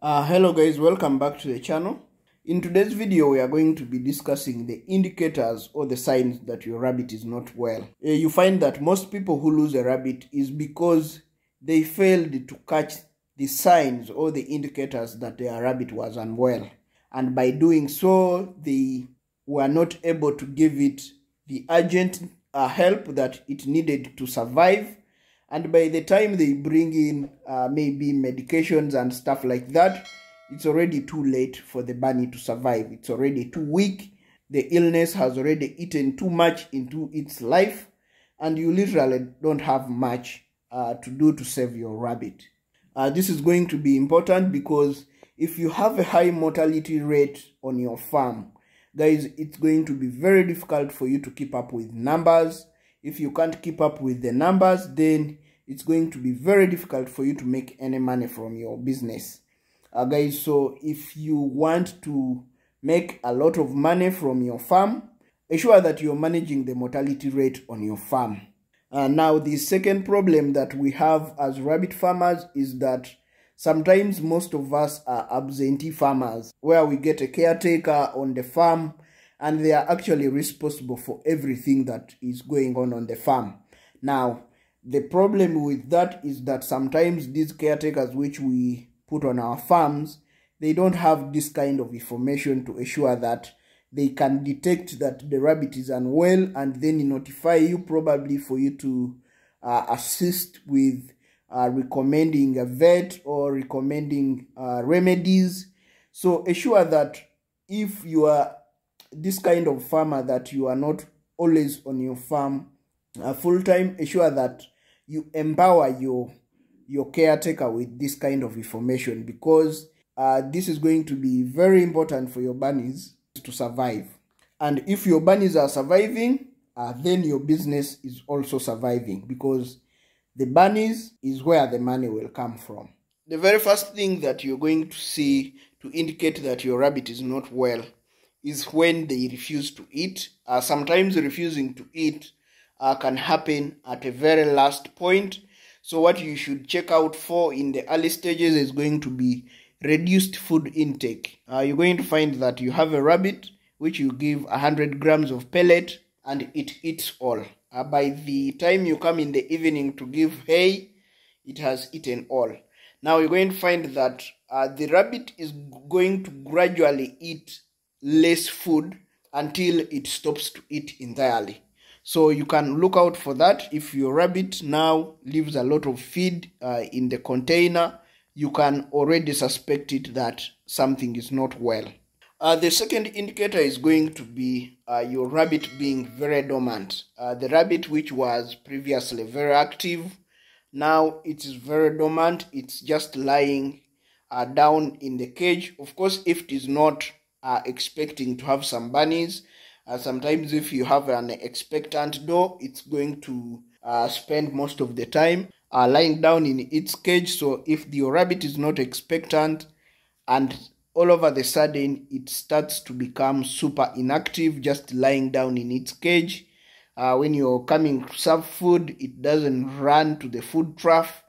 Hello guys, welcome back to the channel. In today's video, we are going to be discussing the indicators or the signs that your rabbit is not well. You find that most people who lose a rabbit is because they failed to catch the signs or the indicators that their rabbit was unwell. And by doing so, they were not able to give it the urgent help that it needed to survive. And by the time they bring in maybe medications and stuff like that, it's already too late for the bunny to survive. It's already too weak. The illness has already eaten too much into its life, and you literally don't have much to do to save your rabbit. This is going to be important because if you have a high mortality rate on your farm, guys, it's going to be very difficult for you to keep up with numbers. If you can't keep up with the numbers, then it's going to be very difficult for you to make any money from your business. Guys, so if you want to make a lot of money from your farm, ensure that you're managing the mortality rate on your farm. Now, the second problem that we have as rabbit farmers is that sometimes most of us are absentee farmers, where we get a caretaker on the farm and they are actually responsible for everything that is going on the farm. Now, the problem with that is that sometimes these caretakers which we put on our farms, they don't have this kind of information to ensure that they can detect that the rabbit is unwell and then notify you, probably for you to assist with recommending a vet or recommending remedies. So ensure that if you are this kind of farmer that you are not always on your farm full time, ensure that you empower your caretaker with this kind of information, because this is going to be very important for your bunnies to survive. And if your bunnies are surviving, then your business is also surviving, because the bunnies is where the money will come from. The very first thing that you're going to see to indicate that your rabbit is not well is when they refuse to eat. Sometimes refusing to eat can happen at a very last point. So what you should check out for in the early stages is going to be reduced food intake. You're going to find that you have a rabbit which you give 100 grams of pellet and it eats all. By the time you come in the evening to give hay, it has eaten all. Now you're going to find that the rabbit is going to gradually eat less food until it stops to eat entirely. So you can look out for that. If your rabbit now leaves a lot of feed in the container, you can already suspect it that something is not well. The second indicator is going to be your rabbit being very dormant. The rabbit which was previously very active, now it is very dormant. It's just lying down in the cage. Of course, if it is not expecting to have some bunnies, sometimes if you have an expectant doe, it's going to spend most of the time lying down in its cage. So if your rabbit is not expectant and all over the sudden it starts to become super inactive, just lying down in its cage, when you're coming to serve food, it doesn't run to the food trough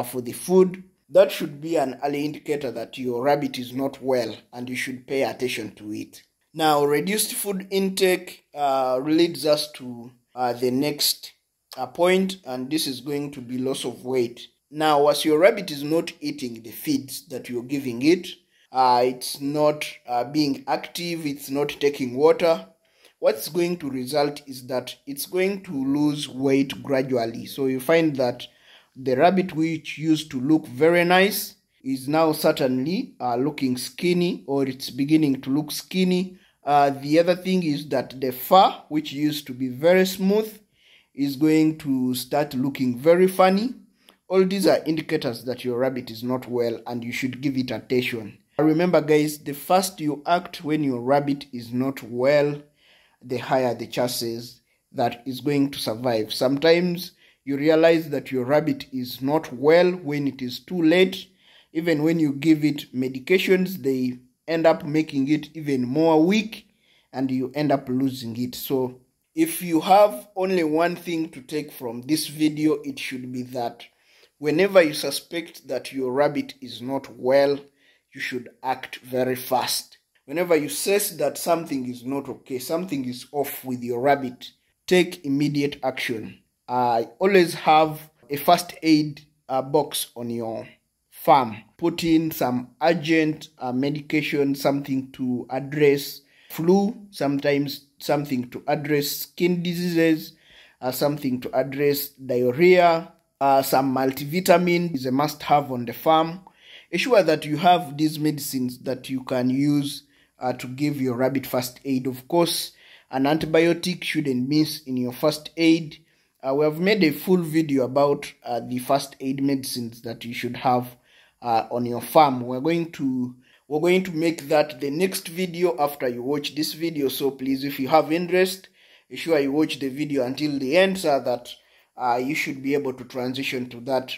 for the food, that should be an early indicator that your rabbit is not well and you should pay attention to it. Now, reduced food intake leads us to the next point, and this is going to be loss of weight. Now, as your rabbit is not eating the feeds that you're giving it, it's not being active, it's not taking water, what's going to result is that it's going to lose weight gradually. So you find that the rabbit which used to look very nice is now certainly looking skinny, or it's beginning to look skinny. The other thing is that the fur, which used to be very smooth, is going to start looking very funny. All these are indicators that your rabbit is not well and you should give it attention. Remember guys, the first you act when your rabbit is not well, the higher the chances that it's going to survive. Sometimes you realize that your rabbit is not well when it is too late. Even when you give it medications, they end up making it even more weak and you end up losing it. So if you have only one thing to take from this video, it should be that whenever you suspect that your rabbit is not well, you should act very fast. Whenever you sense that something is not okay, something is off with your rabbit, take immediate action. Always have a first aid box on your farm. Put in some urgent medication, something to address flu, sometimes something to address skin diseases, something to address diarrhea. Some multivitamin is a must-have on the farm. Ensure that you have these medicines that you can use to give your rabbit first aid. Of course, an antibiotic shouldn't miss in your first aid. We have made a full video about the first aid medicines that you should have on your farm. We're going to make that the next video after you watch this video. So please, if you have interest, ensure you watch the video until the end so that you should be able to transition to that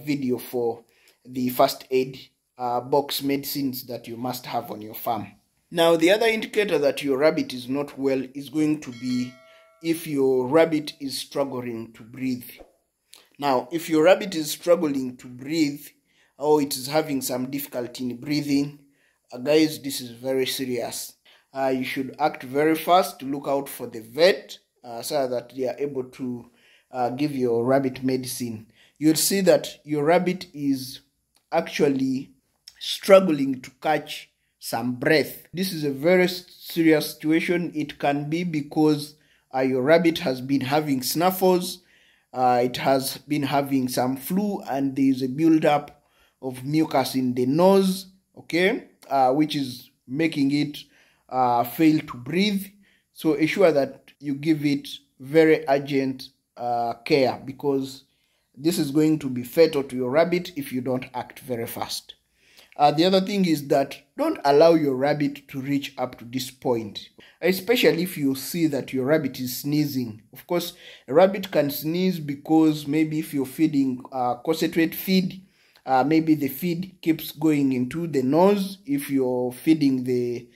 video for the first aid box medicines that you must have on your farm. Now, the other indicator that your rabbit is not well is going to be if your rabbit is struggling to breathe. Now, if your rabbit is struggling to breathe or it is having some difficulty in breathing, guys, this is very serious. You should act very fast to look out for the vet so that they are able to give your rabbit medicine. You'll see that your rabbit is actually struggling to catch some breath. This is a very serious situation. It can be because your rabbit has been having snuffles, it has been having some flu, and there is a build-up of mucus in the nose, okay, which is making it fail to breathe. So ensure that you give it very urgent care, because this is going to be fatal to your rabbit if you don't act very fast. The other thing is that don't allow your rabbit to reach up to this point, especially if you see that your rabbit is sneezing. Of course, a rabbit can sneeze because maybe if you're feeding concentrate feed, maybe the feed keeps going into the nose. If you're feeding the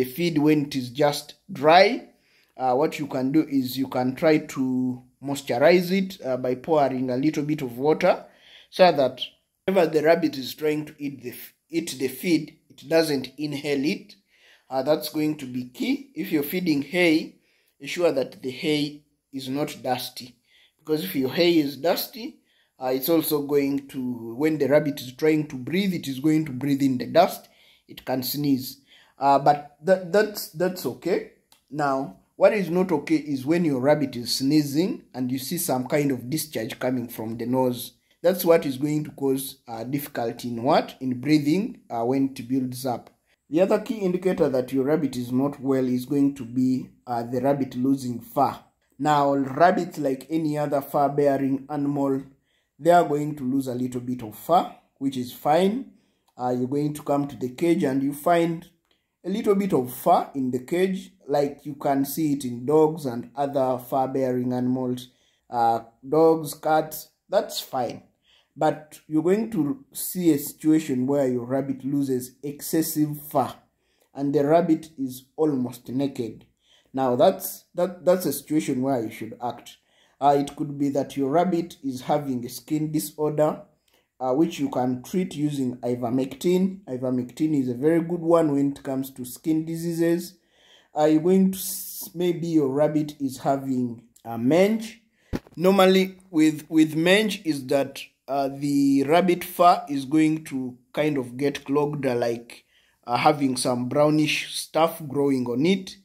feed when it is just dry, what you can do is you can try to moisturize it by pouring a little bit of water so that whenever the rabbit is trying to eat the feed, it doesn't inhale it. That's going to be key. If you're feeding hay, ensure that the hay is not dusty, because if your hay is dusty, it's also going to, when the rabbit is trying to breathe, it is going to breathe in the dust. It can sneeze, but that's okay. Now, what is not okay is when your rabbit is sneezing and you see some kind of discharge coming from the nose. That's what is going to cause difficulty in breathing when it builds up. The other key indicator that your rabbit is not well is going to be the rabbit losing fur. Now, rabbits, like any other fur-bearing animal, they are going to lose a little bit of fur, which is fine. You're going to come to the cage and you find a little bit of fur in the cage, like you can see it in dogs and other fur-bearing animals, dogs, cats. That's fine. But you're going to see a situation where your rabbit loses excessive fur and the rabbit is almost naked. Now that's a situation where you should act. It could be that your rabbit is having a skin disorder, which you can treat using ivermectin. Ivermectin is a very good one when it comes to skin diseases. You're going to, maybe your rabbit is having mange. Normally with mange is that the rabbit fur is going to kind of get clogged, like having some brownish stuff growing on it,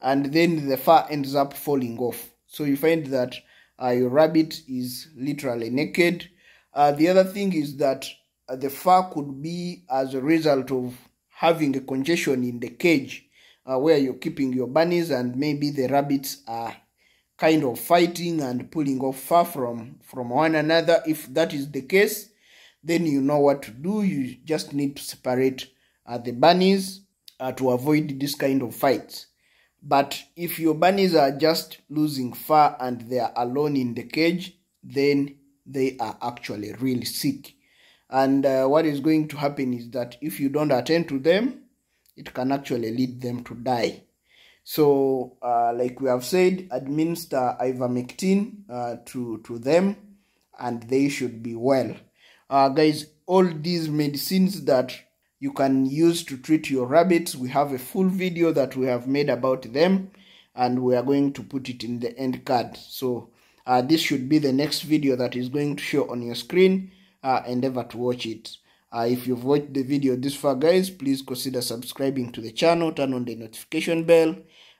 and then the fur ends up falling off. So you find that your rabbit is literally naked. The other thing is that the fur could be as a result of having a congestion in the cage where you're keeping your bunnies, and maybe the rabbits are kind of fighting and pulling off fur from one another. If that is the case, then you know what to do. You just need to separate the bunnies to avoid this kind of fights. But if your bunnies are just losing fur and they are alone in the cage, then they are actually really sick. And what is going to happen is that if you don't attend to them, it can actually lead them to die. So, like we have said, administer ivermectin to them, and they should be well. Guys, all these medicines that you can use to treat your rabbits. We have a full video that we have made about them, and we are going to put it in the end card. So this should be the next video that is going to show on your screen. Endeavor to watch it. If you've watched the video this far, guys, please consider subscribing to the channel, turn on the notification bell,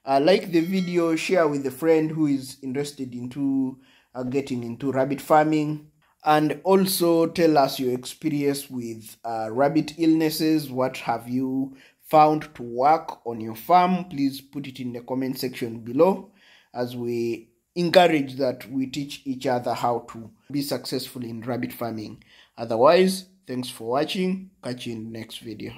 like the video, share with a friend who is interested into getting into rabbit farming, and also tell us your experience with rabbit illnesses. What have you found to work on your farm? Please put it in the comment section below, as we encourage that we teach each other how to be successful in rabbit farming. Otherwise, thanks for watching. Catch you in the next video.